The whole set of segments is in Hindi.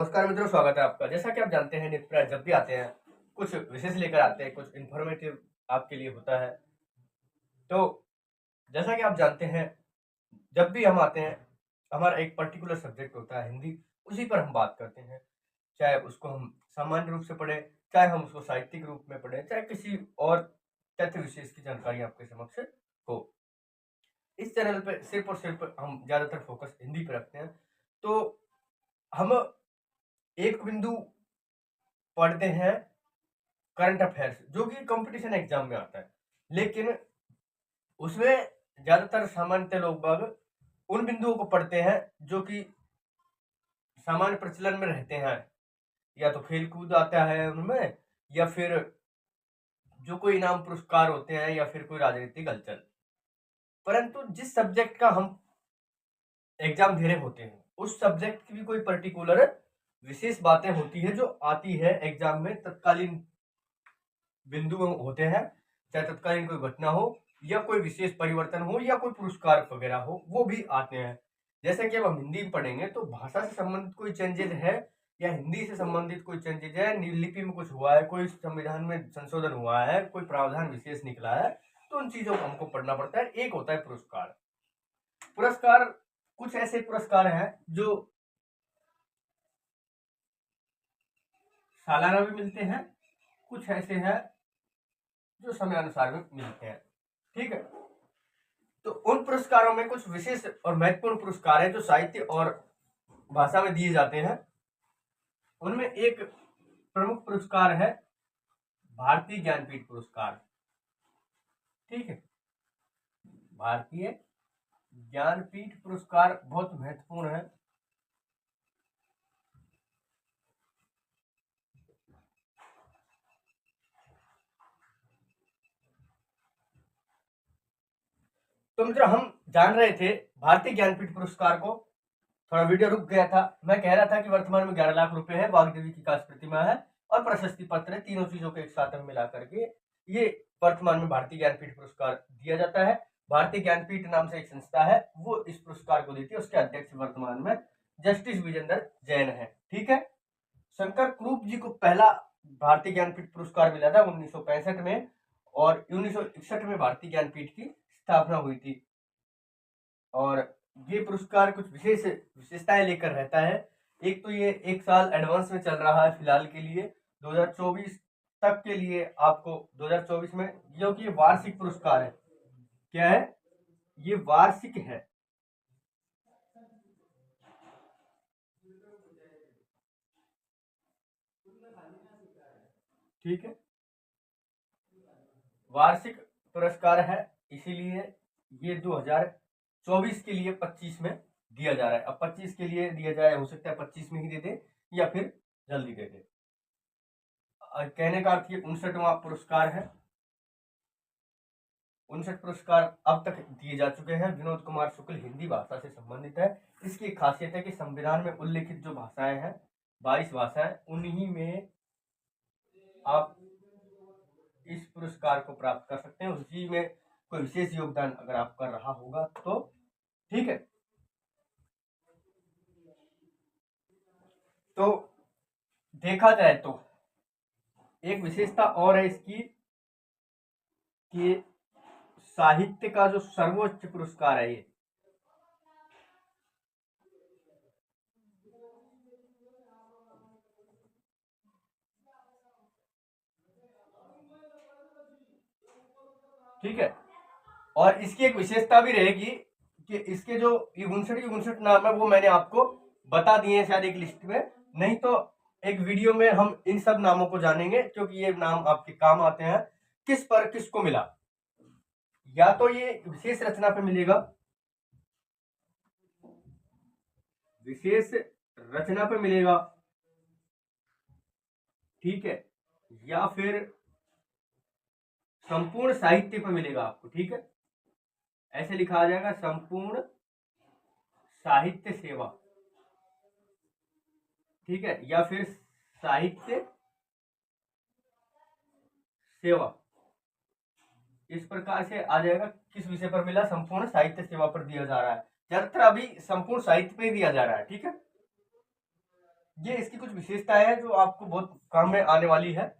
नमस्कार मित्रों, स्वागत है आपका। जैसा कि आप जानते हैं, नित्य प्रयास जब भी आते हैं कुछ विशेष लेकर आते हैं, कुछ इन्फॉर्मेटिव आपके लिए होता है। तो जैसा कि आप जानते हैं, जब भी हम आते हैं हमारा एक पर्टिकुलर सब्जेक्ट होता है हिंदी, उसी पर हम बात करते हैं। चाहे उसको हम सामान्य रूप से पढ़ें, चाहे हम उसको साहित्यिक रूप में पढ़ें, चाहे किसी और तथ्य विशेष की जानकारी आपके समक्ष हो। इस चैनल पे सिर्फ और सिर्फ हम ज्यादातर फोकस हिंदी पे रखते हैं। तो हम एक बिंदु पढ़ते हैं करंट अफेयर्स, जो कि कंपटीशन एग्जाम में आता है, लेकिन उसमें ज्यादातर सामान्यतः लोग बाग उन बिंदुओं को पढ़ते हैं जो कि सामान्य प्रचलन में रहते हैं। या तो खेल कूद आता है उनमें, या फिर जो कोई इनाम पुरस्कार होते हैं, या फिर कोई राजनीतिक हलचल। परंतु जिस सब्जेक्ट का हम एग्जाम दे रहे होते हैं, उस सब्जेक्ट की भी कोई पर्टिकुलर विशेष बातें होती है जो आती है एग्जाम में। तत्कालीन बिंदु होते हैं, चाहे तत्कालीन कोई घटना हो, या कोई विशेष परिवर्तन हो, या कोई पुरस्कार वगैरह हो, वो भी आते हैं। जैसे कि अब हम हिंदी में पढ़ेंगे तो भाषा से संबंधित कोई चेंजेस है, या हिंदी से संबंधित कोई चेंजेस है, लिपि में कुछ हुआ है, कोई संविधान में संशोधन हुआ है, कोई प्रावधान विशेष निकला है, तो उन चीजों को हमको पढ़ना पड़ता है। एक होता है पुरस्कार। पुरस्कार कुछ ऐसे पुरस्कार हैं जो सालाना भी मिलते हैं, कुछ ऐसे हैं जो समयानुसार में मिलते हैं। ठीक है, तो उन पुरस्कारों में कुछ विशेष और महत्वपूर्ण पुरस्कार हैं जो साहित्य और भाषा में दिए जाते हैं। उनमें एक प्रमुख पुरस्कार है भारतीय ज्ञानपीठ पुरस्कार। ठीक है, भारतीय ज्ञानपीठ पुरस्कार बहुत महत्वपूर्ण है। तो मित्र, हम जान रहे थे भारतीय ज्ञानपीठ पुरस्कार को। थोड़ा वीडियो रुक गया था। मैं कह रहा था कि वर्तमान में 11 लाख रुपए है, वाग्देवी की काश प्रतिमा है और प्रशस्ति पत्र है। तीनों चीजों को एक साथ में मिला करके ये वर्तमान में भारतीय ज्ञानपीठ पुरस्कार दिया जाता है। भारतीय ज्ञानपीठ नाम से एक संस्था है, वो इस पुरस्कार को देती है। उसके अध्यक्ष वर्तमान में जस्टिस विजेंद्र जैन है। ठीक है, शंकर क्रूप जी को पहला भारतीय ज्ञानपीठ पुरस्कार मिला था 1965 में, और 1961 में भारतीय ज्ञानपीठ की स्थापना हुई थी। और ये पुरस्कार कुछ विशेष विशेषताएं लेकर रहता है। एक तो ये 1 साल एडवांस में चल रहा है फिलहाल के लिए, 2024 तक के लिए। आपको 2024 में, क्योंकि ये वार्षिक पुरस्कार है। क्या है ये? वार्षिक है। ठीक है, वार्षिक पुरस्कार है, इसीलिए ये 2024 के लिए 25 में दिया जा रहा है। अब 25 के लिए दिया जाए, हो सकता है 25 में ही दे दे, या फिर जल्दी दे दे। कहने का अर्थ ये 59वां पुरस्कार है। 59 पुरस्कार अब तक दिए जा चुके हैं। विनोद कुमार शुक्ल हिंदी भाषा से संबंधित है। इसकी एक खासियत है कि संविधान में उल्लेखित जो भाषाएं हैं, 22 भाषाएं, उन्हीं में आप इस पुरस्कार को प्राप्त कर सकते हैं। उसी में कोई विशेष योगदान अगर आप कर रहा होगा तो। ठीक है, तो देखा जाए तो एक विशेषता और है इसकी कि साहित्य का जो सर्वोच्च पुरस्कार है ये, ठीक है, और इसकी एक विशेषता भी रहेगी कि इसके जो 59 नाम है वो मैंने आपको बता दिए हैं शायद एक लिस्ट में। नहीं तो एक वीडियो में हम इन सब नामों को जानेंगे, क्योंकि ये नाम आपके काम आते हैं। किस पर किसको मिला? या तो ये विशेष रचना पे मिलेगा, विशेष रचना पे मिलेगा, ठीक है, या फिर संपूर्ण साहित्य पे मिलेगा आपको। ठीक है, ऐसे लिखा आ जाएगा, संपूर्ण साहित्य सेवा। ठीक है, या फिर साहित्य सेवा, इस प्रकार से आ जाएगा। किस विषय पर मिला? संपूर्ण साहित्य सेवा पर दिया जा रहा है। ज्यादातर अभी संपूर्ण साहित्य पे दिया जा रहा है। ठीक है, ये इसकी कुछ विशेषताएं हैं जो आपको बहुत काम में आने वाली है।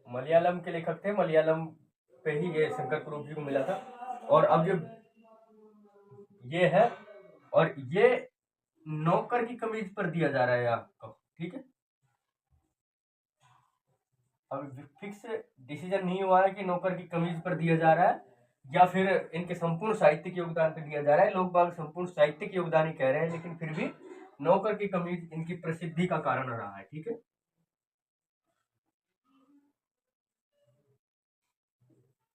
मलयालम के लेखक थे, मलयालम पे ही ये शंकर कुरूप जी को मिला था। और अब जो ये है, और ये नौकर की कमीज पर दिया जा रहा है आपको, ठीक है। अब फिक्स डिसीजन नहीं हुआ है कि नौकर की कमीज पर दिया जा रहा है या फिर इनके संपूर्ण साहित्यिक योगदान पर दिया जा रहा है। लोग बाग संपूर्ण साहित्यिक योगदान ही कह रहे हैं, लेकिन फिर भी नौकर की कमीज इनकी प्रसिद्धि का कारण रहा है, ठीक है।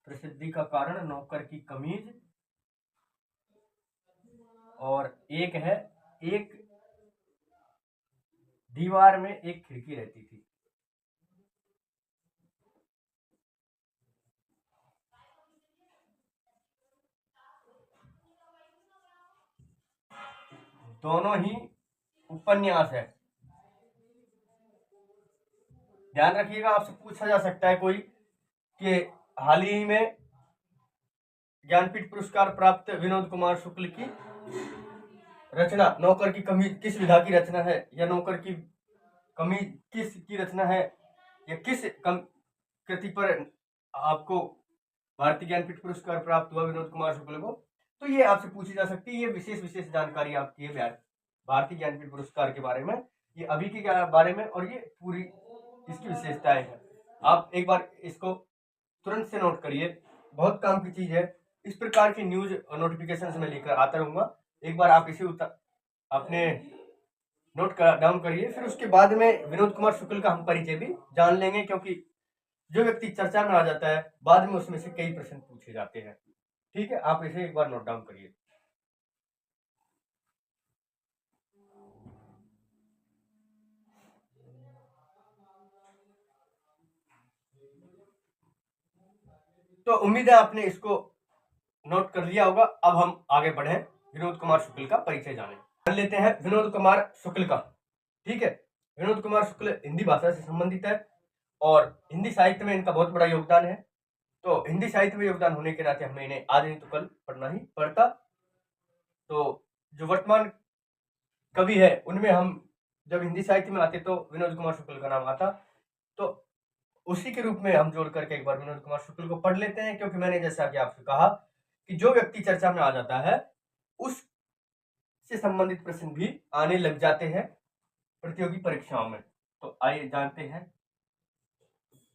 प्रसिद्धि का कारण नौकर की कमीज। और एक है, एक दीवार में एक खिड़की रहती थी। दोनों ही उपन्यास है। ध्यान रखिएगा, आपसे पूछा जा सकता है कोई कि हाल ही में ज्ञानपीठ पुरस्कार प्राप्त विनोद कुमार शुक्ल की रचना नौकर की कमीज किस विधा की रचना है, या नौकर की कमीज किस की रचना है, या किस कृति पर आपको भारतीय ज्ञानपीठ पुरस्कार प्राप्त हुआ विनोद कुमार शुक्ल को। तो ये आपसे पूछी जा सकती है, ये विशेष विशेष जानकारी आपकी है भारतीय ज्ञानपीठ पुरस्कार के बारे में, ये अभी के बारे में, और ये पूरी इसकी विशेषताएं हैं। आप एक बार इसको तुरंत से नोट करिए, बहुत काम की चीज है। इस प्रकार की न्यूज नोटिफिकेशन मैं लेकर आता रहूंगा। एक बार आप इसे अपने नोट डाउन करिए, फिर उसके बाद में विनोद कुमार शुक्ल का हम परिचय भी जान लेंगे, क्योंकि जो व्यक्ति चर्चा में आ जाता है बाद में उसमें से कई प्रश्न पूछे जाते हैं, ठीक है। आप इसे एक बार नोट डाउन करिए। तो उम्मीद है आपने इसको नोट कर लिया होगा। अब हम आगे बढ़े, विनोद कुमार शुक्ल का परिचय जान लेते हैं विनोद कुमार शुक्ल का, ठीक है। विनोद कुमार शुक्ल हिंदी भाषा से संबंधित है और हिंदी साहित्य में इनका बहुत बड़ा योगदान है। तो हिंदी साहित्य में योगदान होने के नाते हमें इन्हें आज नहीं तो कल पढ़ना ही पड़ता। तो जो वर्तमान कवि है उनमें हम जब हिंदी साहित्य में आते तो विनोद कुमार शुक्ल का नाम आता। तो उसी के रूप में हम जोड़ करके एक बार विनोद कुमार शुक्ल को पढ़ लेते हैं, क्योंकि मैंने जैसा कि आपसे कहा कि जो व्यक्ति चर्चा में आ जाता है उससे संबंधित प्रश्न भी आने लग जाते हैं प्रतियोगी परीक्षाओं में। तो आइए जानते हैं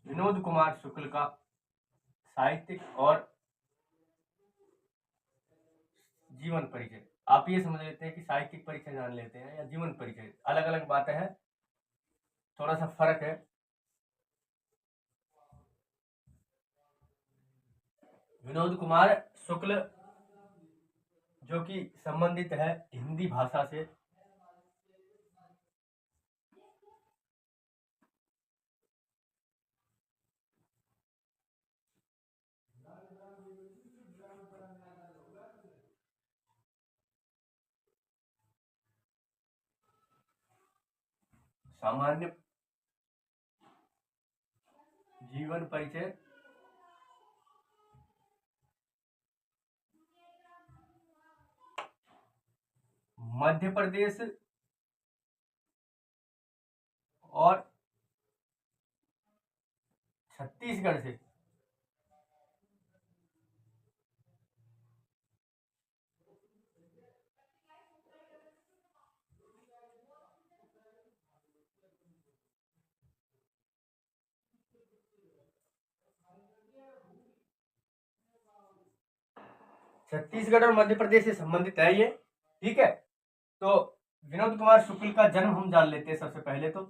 विनोद कुमार शुक्ल का साहित्यिक और जीवन परिचय। आप ये समझ लेते हैं कि साहित्यिक परिचय जान लेते हैं या जीवन परिचय, अलग अलग बातें हैं, थोड़ा सा फर्क है। विनोद कुमार शुक्ल जो कि संबंधित है हिंदी भाषा से, सामान्य जीवन परिचय, मध्य प्रदेश और छत्तीसगढ़ से। छत्तीसगढ़ और मध्य प्रदेश से संबंधित है ये, ठीक है। तो विनोद कुमार शुक्ल का जन्म हम जान लेते हैं सबसे पहले। तो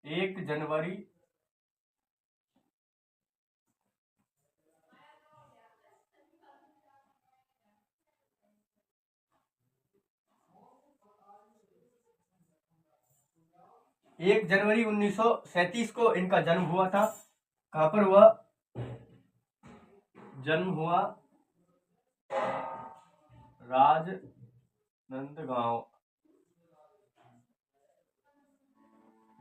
1 जनवरी 1937 को इनका जन्म हुआ था। कहां पर हुआ? जन्म हुआ राजनांदगांव।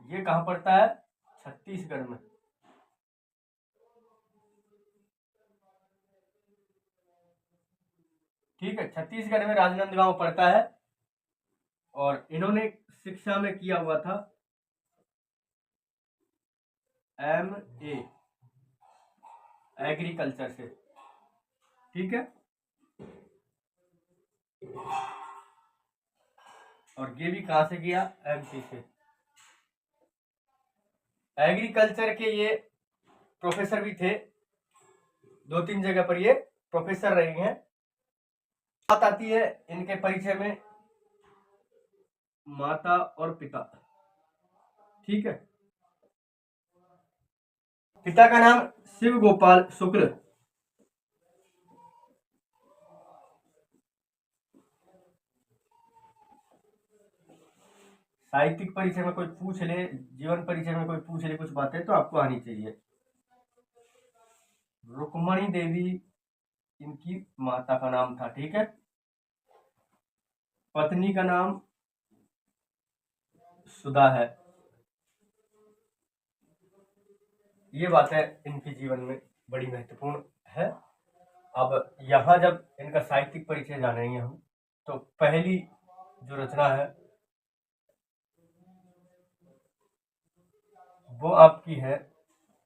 ये कहां पड़ता है? छत्तीसगढ़ में। ठीक है, छत्तीसगढ़ में राजनांदगांव पड़ता है और इन्होंने शिक्षा में किया हुआ था MA एग्रीकल्चर से। ठीक है, और ये भी कहां से किया? MP से। एग्रीकल्चर के ये प्रोफेसर भी थे, 2-3 जगह पर ये प्रोफेसर रहे हैं। बात आती है इनके परिचय में माता और पिता। ठीक है, पिता का नाम शिव गोपाल शुक्ल। साहित्यिक परिचय में कोई पूछ ले, जीवन परिचय में कोई पूछ ले कुछ बातें, तो आपको आनी चाहिए। रुक्मणी देवी इनकी माता का नाम था। ठीक है, पत्नी का नाम सुधा है। ये बातें इनके जीवन में बड़ी महत्वपूर्ण है। अब यहाँ जब इनका साहित्यिक परिचय जानेंगे हम, तो पहली जो रचना है वो आपकी है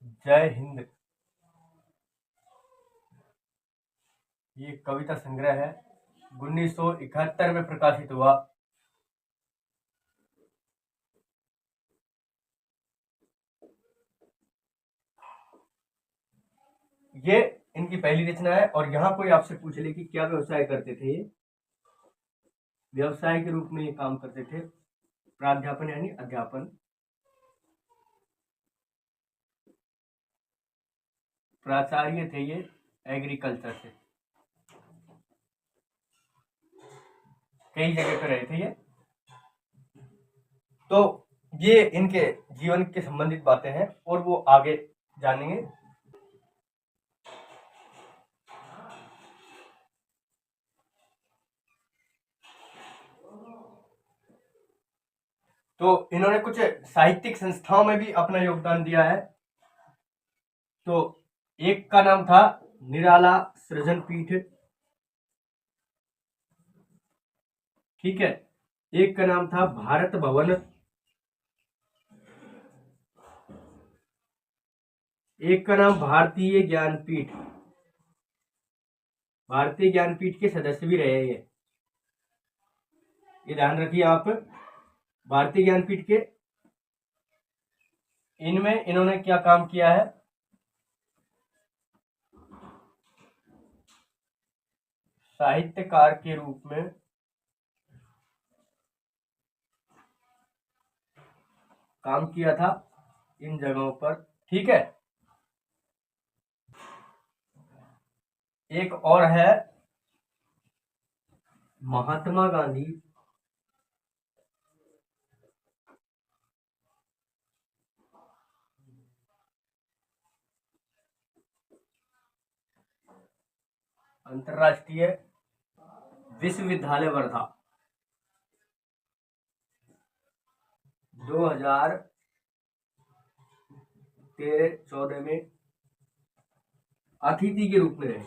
जय हिंद। ये कविता संग्रह है, 1971 में प्रकाशित हुआ। ये इनकी पहली रचना है। और यहाँ कोई आपसे पूछ ले कि क्या व्यवसाय करते थे ये, व्यवसाय के रूप में ये काम करते थे, प्राध्यापन यानी अध्यापन। प्राचार्य थे ये एग्रीकल्चर से, कई जगह पे रहे थे ये। तो ये इनके जीवन के संबंधित बातें हैं और वो आगे जानेंगे। तो इन्होंने कुछ साहित्यिक संस्थाओं में भी अपना योगदान दिया है। तो एक का नाम था निराला सृजन पीठ। ठीक है, एक का नाम था भारत भवन, एक का नाम भारतीय ज्ञानपीठ। भारतीय ज्ञानपीठ के सदस्य भी रहे ये ध्यान रखिए आप। भारतीय ज्ञानपीठ के इनमें इन्होंने क्या काम किया है? साहित्यकार के रूप में काम किया था इन जगहों पर। ठीक है, एक और है महात्मा गांधी अंतरराष्ट्रीय विश्वविद्यालय वर्धा, 2013-14 में अतिथि के रूप में रहे।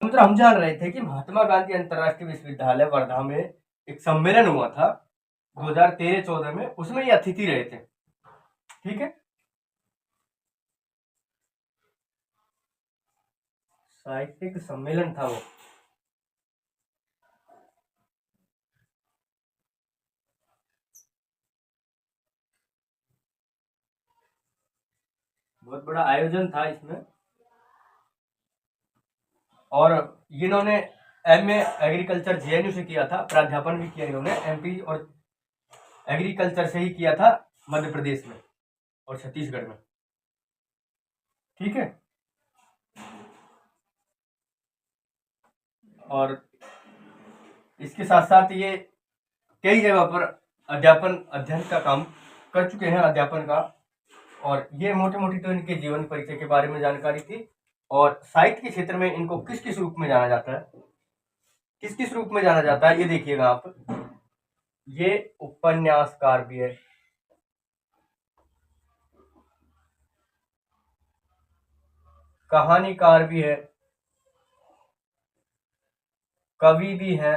हम जान रहे थे कि महात्मा गांधी अंतरराष्ट्रीय विश्वविद्यालय वर्धा में एक सम्मेलन हुआ था 2013-14 में, उसमें ये अतिथि रहे थे। ठीक है, साहित्यिक सम्मेलन था वो। बहुत बड़ा आयोजन था इसमें। और इन्होंने MA एग्रीकल्चर JNU से किया था, प्राध्यापन भी किया इन्होंने MP और एग्रीकल्चर से ही किया था, मध्य प्रदेश में और छत्तीसगढ़ में। ठीक है, और इसके साथ साथ ये कई जगह पर अध्यापन अध्ययन का काम कर चुके हैं, अध्यापन का। और ये मोटी मोटी तो इनके जीवन परिचय के बारे में जानकारी थी। और साहित्य के क्षेत्र में इनको किस किस रूप में जाना जाता है, किस किस रूप में जाना जाता है, ये देखिएगा आप। ये उपन्यासकार भी है, कहानीकार भी है, कवि भी है,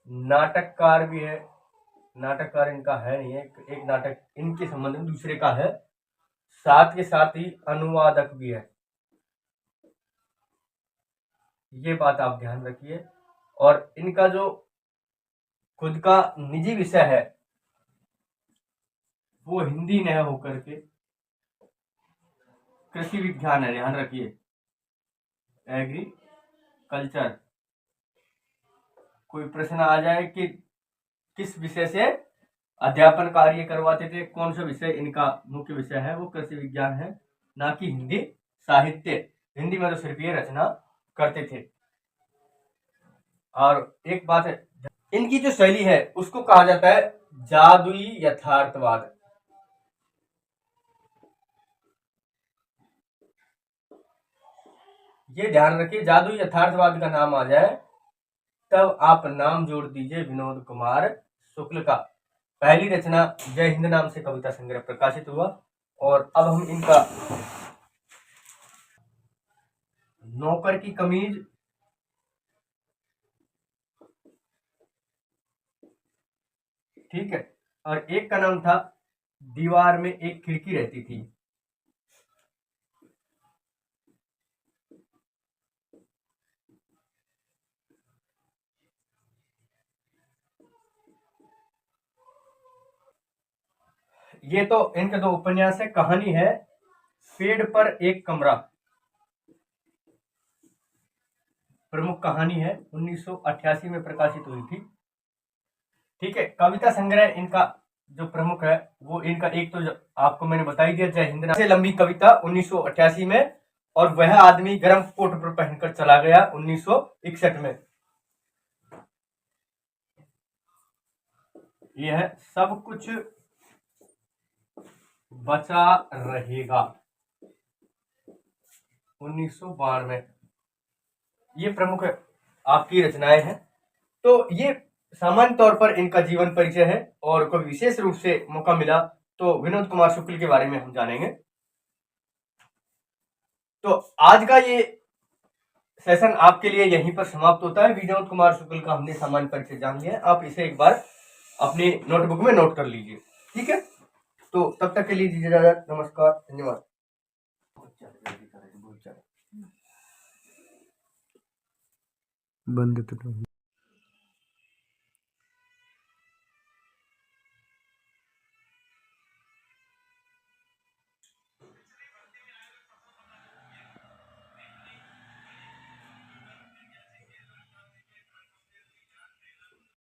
नाटककार भी है। नाटककार इनका है नहीं है, एक नाटक इनके संबंध में दूसरे का है। साथ के साथ ही अनुवादक भी है। ये बात आप ध्यान रखिए। और इनका जो खुद का निजी विषय है वो हिंदी न होकर के कृषि विज्ञान है। ध्यान रखिए, एग्रीकल्चर। कोई प्रश्न आ जाए कि किस विषय से अध्यापन कार्य करवाते थे, कौन सा विषय इनका मुख्य विषय है, वो कृषि विज्ञान है, ना कि हिंदी साहित्य। हिंदी में तो सिर्फ ये रचना करते थे। और एक बात है, इनकी जो शैली है उसको कहा जाता है जादुई यथार्थवाद। ये ध्यान रखिए, जादुई यथार्थवाद का नाम आ जाए तब आप नाम जोड़ दीजिए विनोद कुमार शुक्ल का। पहली रचना जय हिंद नाम से कविता संग्रह प्रकाशित हुआ। और अब हम इनका नौकर की कमीज, ठीक है, और एक का नाम था दीवार में एक खिड़की रहती थी। ये तो इनके दो उपन्यास है। कहानी है पेड़ पर एक कमरा, प्रमुख कहानी है, 1988 में प्रकाशित हुई थी। ठीक है, कविता संग्रह इनका जो प्रमुख है वो इनका एक तो आपको मैंने बता ही दिया, जय हिंद से लंबी कविता 1988 में, और वह आदमी गर्म कोट पर पहनकर चला गया 1961 में। यह है सब कुछ बचा रहेगा 1992। ये प्रमुख आपकी रचनाएं हैं। तो ये सामान्य तौर पर इनका जीवन परिचय है। और कोई विशेष रूप से मौका मिला तो विनोद कुमार शुक्ल के बारे में हम जानेंगे। तो आज का ये सेशन आपके लिए यहीं पर समाप्त होता है। विनोद कुमार शुक्ल का हमने सामान्य परिचय जान लिया है, आप इसे एक बार अपनी नोटबुक में नोट कर लीजिए। ठीक है, तो तब तक के लिए दीजिए इजाजत। नमस्कार, धन्यवाद। बंद तो